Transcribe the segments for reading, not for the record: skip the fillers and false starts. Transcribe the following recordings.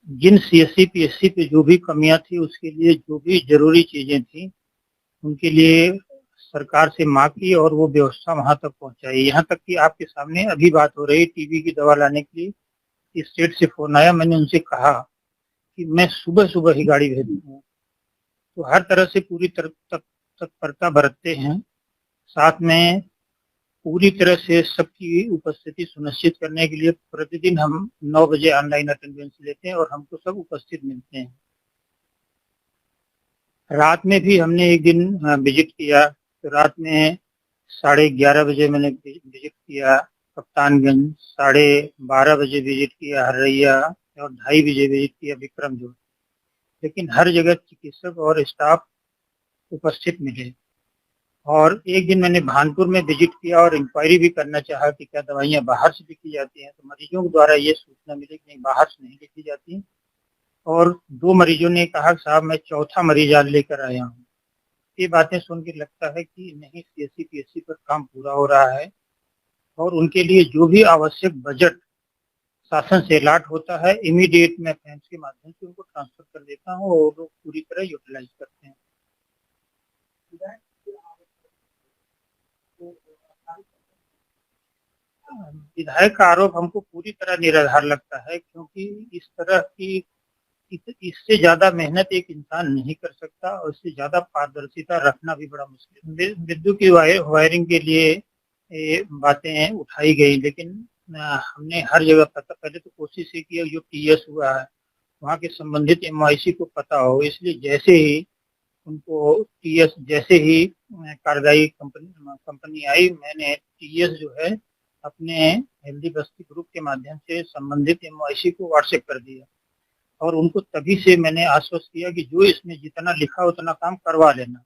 जिन CSC PSC पे जो भी कमियां थी उसके लिए जो भी जरूरी चीजें थी उनके लिए सरकार से मांग की और वो व्यवस्था वहां तक पहुंचाई। यहाँ तक कि आपके सामने अभी बात हो रही, टीबी की दवा लाने के लिए स्टेट से फोन आया, मैंने उनसे कहा कि मैं सुबह सुबह ही गाड़ी भेज दूंगा। तो हर तरह से पूरी तत्परता बरतते हैं। साथ में पूरी तरह से सबकी उपस्थिति सुनिश्चित करने के लिए प्रतिदिन हम 9 बजे ऑनलाइन अटेंडेंस लेते हैं और हमको सब उपस्थित मिलते हैं। रात में भी हमने एक दिन विजिट किया, तो रात में 11:30 बजे मैंने विजिट किया कप्तानगंज, 12:30 बजे विजिट किया हरैया और 2:30 बजे विजिट किया विक्रम जोड़। लेकिन हर जगह चिकित्सक और स्टाफ उपस्थित मिले। और एक दिन मैंने भानपुर में विजिट किया और इंक्वायरी भी करना चाहा कि क्या दवाइयाँ बाहर से लिखी जाती हैं, तो मरीजों के द्वारा ये सूचना मिली कि नहीं, बाहर से नहीं लिखी जाती। और 2 मरीजों ने कहा साहब मैं चौथा मरीज आज लेकर आया हूँ। ये बातें सुन के लगता है कि नहीं, सीएससी पीएससी पर काम पूरा हो रहा है और उनके लिए जो भी आवश्यक बजट शासन से अलॉट होता है इमीडिएट मैं फैंस के माध्यम से उनको ट्रांसफर कर देता हूँ और लोग पूरी तरह यूटिलाइज करते हैं। विधायक का आरोप हमको पूरी तरह निराधार लगता है, क्योंकि इस तरह की इससे ज्यादा मेहनत एक इंसान नहीं कर सकता और इससे ज्यादा पारदर्शिता रखना भी बड़ा मुश्किल है। विद्युत की वायरिंग के लिए ये बातें उठाई गई, लेकिन हमने हर जगह पहले तो कोशिश ही की जो टीएस हुआ है वहाँ के संबंधित एमआईसी को पता हो, इसलिए जैसे ही उनको टीएस जैसे ही कार्यदायी कंपनी आई, मैंने टीएस जो है अपने हेल्दी बस्ती ग्रुप के माध्यम से संबंधित एमआईसी को व्हाट्सएप कर दिया और उनको तभी से मैंने आश्वस्त किया कि जो इसमें जितना लिखा उतना काम करवा लेना,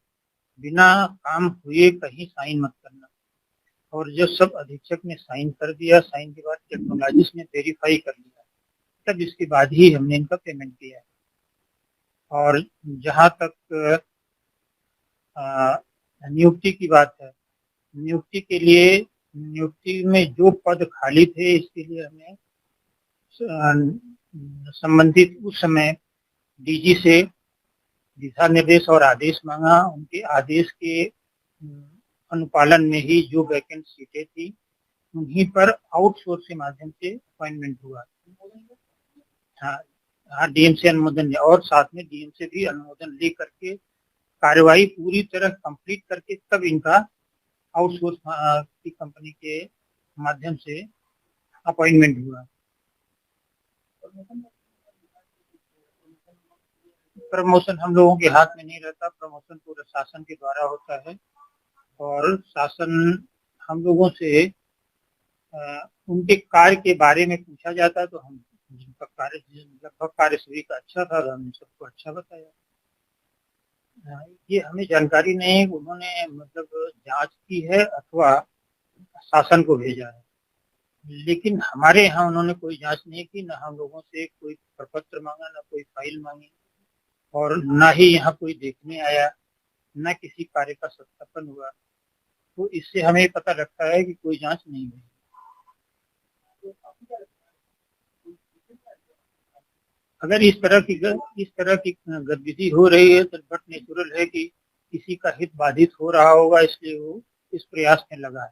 बिना काम हुए कहीं साइन मत करना। और जो सब अधीक्षक ने साइन कर दिया, साइन के बाद टेक्नोलॉजिस्ट ने वेरीफाई कर लिया, तब इसके बाद ही हमने इनका पेमेंट किया है। और जहाँ तक नियुक्ति की बात है, नियुक्ति के लिए नियुक्ति में जो पद खाली थे इसके लिए हमें संबंधित उस समय डीजी से दिशा निर्देश और आदेश मांगा। उनके आदेश के अनुपालन में ही जो वैकेंट सीटें थी उन्हीं पर आउटसोर्स के माध्यम से अपॉइंटमेंट हुआ। हाँ, डीएम से अनुमोदन लिया और साथ में डीएम से भी अनुमोदन ले करके कार्यवाही पूरी तरह कंप्लीट करके तब इनका आउटसोर्स की कंपनी के माध्यम से अपॉइंटमेंट हुआ। प्रमोशन हम लोगों के हाथ में नहीं रहता, प्रमोशन पूरे शासन के द्वारा होता है और शासन हम लोगों से उनके कार्य के बारे में पूछा जाता है, तो हम जिनका कार्य लगभग कार्य सभी का अच्छा था, हमने सबको अच्छा बताया। ये हमें जानकारी नहीं है उन्होंने मतलब जांच की है अथवा शासन को भेजा है, लेकिन हमारे यहाँ उन्होंने कोई जांच नहीं की, ना हम लोगों से कोई प्रपत्र मांगा, ना कोई फाइल मांगी और ना ही यहाँ कोई देखने आया, ना किसी कार्य का सत्यापन हुआ। तो इससे हमें पता लगता है कि कोई जांच नहीं हुई। अगर इस तरह की गतिविधि हो रही है तो बट नेचुरल है कि किसी का हित बाधित हो रहा होगा, इसलिए वो इस प्रयास में लगा है।